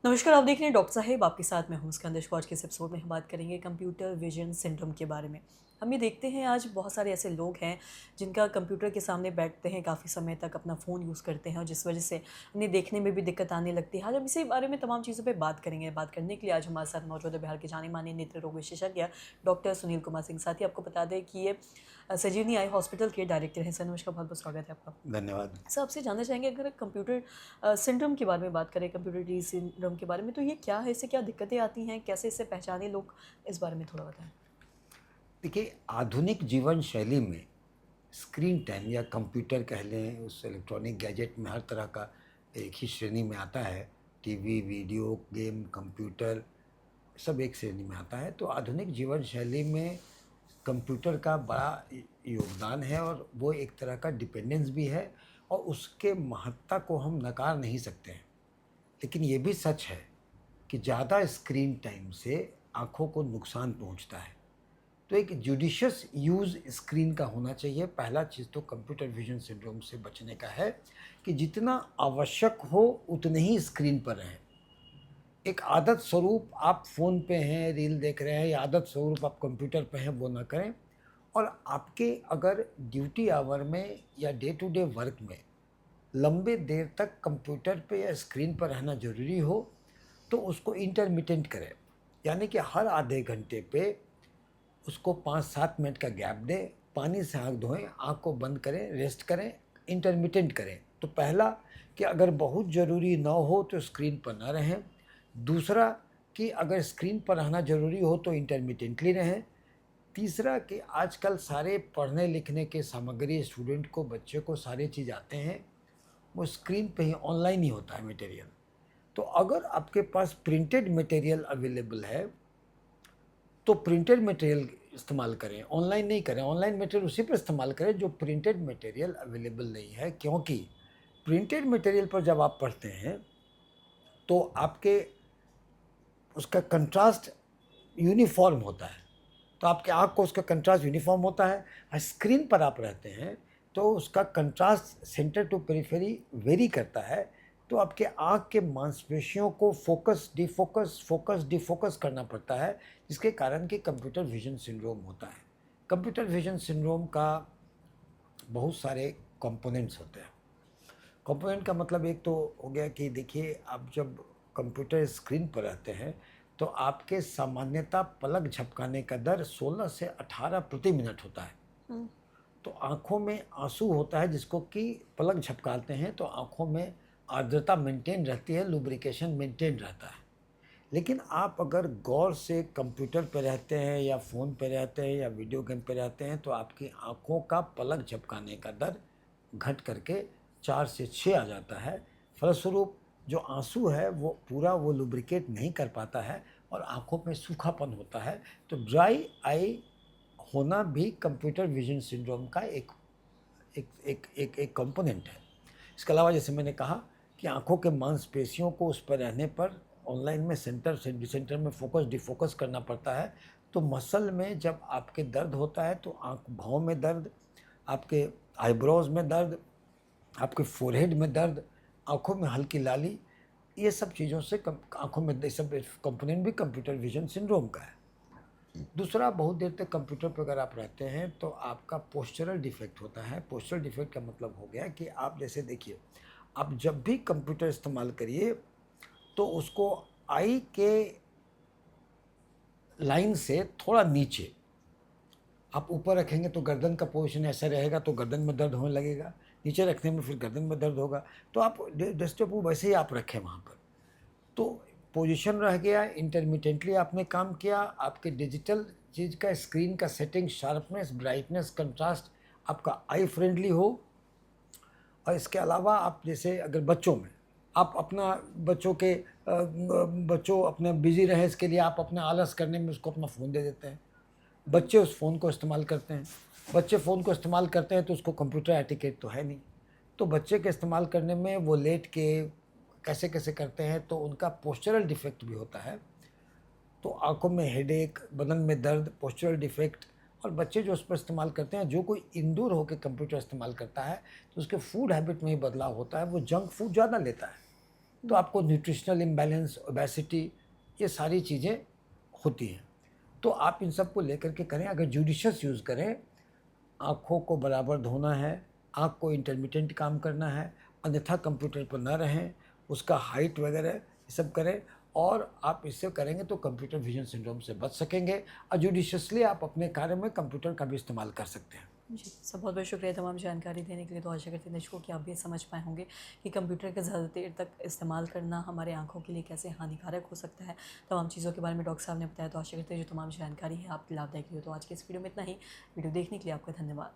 नमस्कार, आप देख रहे हैं डॉक्टर साहेब आपके साथ मैं हूँ स्कंदश। आज के इस एपिसोड में हम बात करेंगे कंप्यूटर विजन सिंड्रोम के बारे में। हम ये देखते हैं आज बहुत सारे ऐसे लोग हैं जिनका कंप्यूटर के सामने बैठते हैं, काफ़ी समय तक अपना फ़ोन यूज़ करते हैं और जिस वजह से उन्हें देखने में भी दिक्कत आने लगती है। आज हम इसी बारे में तमाम चीज़ों पे बात करेंगे। बात करने के लिए आज हमारे साथ मौजूद है बिहार के जाने-माने नेत्र रोग विशेषज्ञ डॉक्टर सुनील कुमार सिंह। साथ ही आपको बता दें कि ये संजीवनी आई हॉस्पिटल के डायरेक्टर हैं। सर नमस्कार, बहुत-बहुत स्वागत है आपका। धन्यवाद। सर आपसे जानना चाहेंगे, अगर कंप्यूटर सिंड्रोम के बारे में बात करें, कंप्यूटर डी सिंड्रोम के बारे में, तो ये क्या है? इससे क्या दिक्कतें आती हैं? कैसे इसे पहचानें लोग? इस बारे में थोड़ा बताएँ। देखिए, आधुनिक जीवन शैली में स्क्रीन टाइम या कंप्यूटर कह लें, उस इलेक्ट्रॉनिक गैजेट में हर तरह का एक ही श्रेणी में आता है। टीवी, वीडियो, गेम, कंप्यूटर सब एक श्रेणी में आता है। तो आधुनिक जीवन शैली में कंप्यूटर का बड़ा योगदान है और वो एक तरह का डिपेंडेंस भी है और उसके महत्ता को हम नकार नहीं सकते हैं। लेकिन ये भी सच है कि ज़्यादा स्क्रीन टाइम से आँखों को नुकसान पहुँचता है। तो एक जुडिशियस यूज़ स्क्रीन का होना चाहिए। पहला चीज़ तो कंप्यूटर विज़न सिंड्रोम से बचने का है कि जितना आवश्यक हो उतने ही स्क्रीन पर रहें। एक आदत स्वरूप आप फ़ोन पे हैं, रील देख रहे हैं या आदत स्वरूप आप कंप्यूटर पे हैं, वो ना करें। और आपके अगर ड्यूटी आवर में या डे टू डे वर्क में लंबे देर तक कंप्यूटर पे या स्क्रीन पर रहना ज़रूरी हो, तो उसको इंटरमिटेंट करें। यानी कि हर आधे घंटे पे उसको 5-7 मिनट का गैप दें, पानी से हाथ धोएँ, आँख को बंद करें, रेस्ट करें, इंटरमिटेंट करें। तो पहला कि अगर बहुत ज़रूरी ना हो तो स्क्रीन पर ना रहें। दूसरा कि अगर स्क्रीन पर रहना ज़रूरी हो तो इंटरमिटेंटली रहें। तीसरा कि आजकल सारे पढ़ने लिखने के सामग्री स्टूडेंट को, बच्चे को सारी चीज़ आते हैं, वो स्क्रीन पे ही ऑनलाइन ही होता है मटेरियल। तो अगर आपके पास प्रिंटेड मटेरियल अवेलेबल है तो प्रिंटेड मटेरियल इस्तेमाल करें, ऑनलाइन नहीं करें। ऑनलाइन मटेरियल उसी पर इस्तेमाल करें जो प्रिंटेड मटेरियल अवेलेबल नहीं है, क्योंकि प्रिंटेड मटेरियल पर जब आप पढ़ते हैं तो आपके उसका कंट्रास्ट यूनिफॉर्म होता है। तो आपके आँख को उसका कंट्रास्ट यूनिफॉर्म होता है। स्क्रीन पर आप रहते हैं तो उसका contrast centre to periphery vary करता है। तो आपके आँख के मांसपेशियों को फोकस डिफोकस, फोकस डिफोकस करना पड़ता है, जिसके कारण कि कंप्यूटर विजन सिंड्रोम होता है। कंप्यूटर विजन सिंड्रोम का बहुत सारे कंपोनेंट्स होते हैं। कंपोनेंट का मतलब एक तो हो गया कि देखिए, आप जब कंप्यूटर स्क्रीन पर रहते हैं तो आपके सामान्यतः पलक झपकाने का दर 16 से 18 प्रति मिनट होता है। हुँ। तो आँखों में आंसू होता है, जिसको कि पलक झपकाते हैं तो आँखों में आर्द्रता मेंटेन रहती है, लुब्रिकेशन मेंटेन रहता है। लेकिन आप अगर गौर से कंप्यूटर पे रहते हैं या फ़ोन पे रहते हैं या वीडियो गेम पे रहते हैं तो आपकी आँखों का पलक झपकाने का दर घट करके 4 से 6 आ जाता है। फलस्वरूप जो आँसू है वो पूरा वो लुब्रिकेट नहीं कर पाता है और आँखों में सूखापन होता है। तो ड्राई आई होना भी कंप्यूटर विज़न सिंड्रोम का एक एक एक एक एक कंपोनेंट है। इसके अलावा जैसे मैंने कहा कि आँखों के मांसपेशियों को उस पर रहने पर ऑनलाइन में सेंटर से डिसेंटर में फोकस डिफोकस करना पड़ता है। तो मसल में जब आपके दर्द होता है तो आँख भौं में दर्द, आपके आईब्रोज में दर्द, आपके फोरहेड में दर्द, आँखों में हल्की लाली, ये सब चीज़ों से आँखों में ये सब कंपोनेंट भी कंप्यूटर विजन सिंड्रोम का है। दूसरा, बहुत देर तक कंप्यूटर पर अगर आप रहते हैं तो आपका पोस्चरल डिफेक्ट होता है। पोस्चरल डिफेक्ट का मतलब हो गया कि आप जैसे देखिए, आप जब भी कंप्यूटर इस्तेमाल करिए तो उसको आई के लाइन से थोड़ा नीचे आप ऊपर रखेंगे तो गर्दन का पोजीशन ऐसा रहेगा तो गर्दन में दर्द होने लगेगा, नीचे रखने में फिर गर्दन में दर्द होगा। तो आप डेस्कटॉप को वैसे ही आप रखें वहाँ पर, तो पोजीशन रह गया, इंटरमिटेंटली आपने काम किया, आपके डिजिटल चीज़ का स्क्रीन का सेटिंग, शार्पनेस, ब्राइटनेस, कंट्रास्ट आपका आई फ्रेंडली हो। और इसके अलावा आप जैसे अगर बच्चों में आप अपना बच्चों अपने बिजी रहे, इसके लिए आप अपने आलस करने में उसको अपना फ़ोन दे देते हैं। बच्चे उस फ़ोन को इस्तेमाल करते हैं। बच्चे फ़ोन को इस्तेमाल करते हैं तो उसको कंप्यूटर एटिकेट तो है नहीं। तो बच्चे के इस्तेमाल करने में वो लेट के कैसे-कैसे करते हैं तो उनका पोस्चरल डिफेक्ट भी होता है। तो आँखों में हेडेक, बदन में दर्द, पोस्चरल डिफेक्ट। और बच्चे जो उस पर इस्तेमाल करते हैं, जो कोई इंडोर होकर कंप्यूटर इस्तेमाल करता है तो उसके फूड हैबिट में ही बदलाव होता है, वो जंक फूड ज़्यादा लेता है। तो आपको न्यूट्रिशनल इम्बैलेंस, ओबेसिटी, ये सारी चीज़ें होती हैं। तो आप इन सब को लेकर के करें, अगर जुडिशियस यूज़ करें, आँखों को बराबर धोना है, आँख को इंटरमिटेंट काम करना है, अन्यथा कंप्यूटर पर ना रहें, उसका हाइट वगैरह ये सब करें, और आप इससे करेंगे तो कंप्यूटर विजन सिंड्रोम से बच सकेंगे, और जुडिशियसली आप अपने कार्य में कंप्यूटर का भी इस्तेमाल कर सकते हैं। जी, सब बहुत बहुत शुक्रिया तमाम जानकारी देने के लिए। तो आशा करते हैं दर्शकों कि आप भी समझ पाए होंगे कि कंप्यूटर का ज़्यादा देर तक इस्तेमाल करना हमारे आंखों के लिए कैसे हानिकारक हो सकता है। तमाम चीज़ों के बारे में डॉक्टर साहब ने बताया, तो आशा करते हैं जो तमाम जानकारी है आपकी लाभदायक रही हो। तो आज के इस वीडियो में इतना ही। वीडियो देखने के लिए आपका धन्यवाद।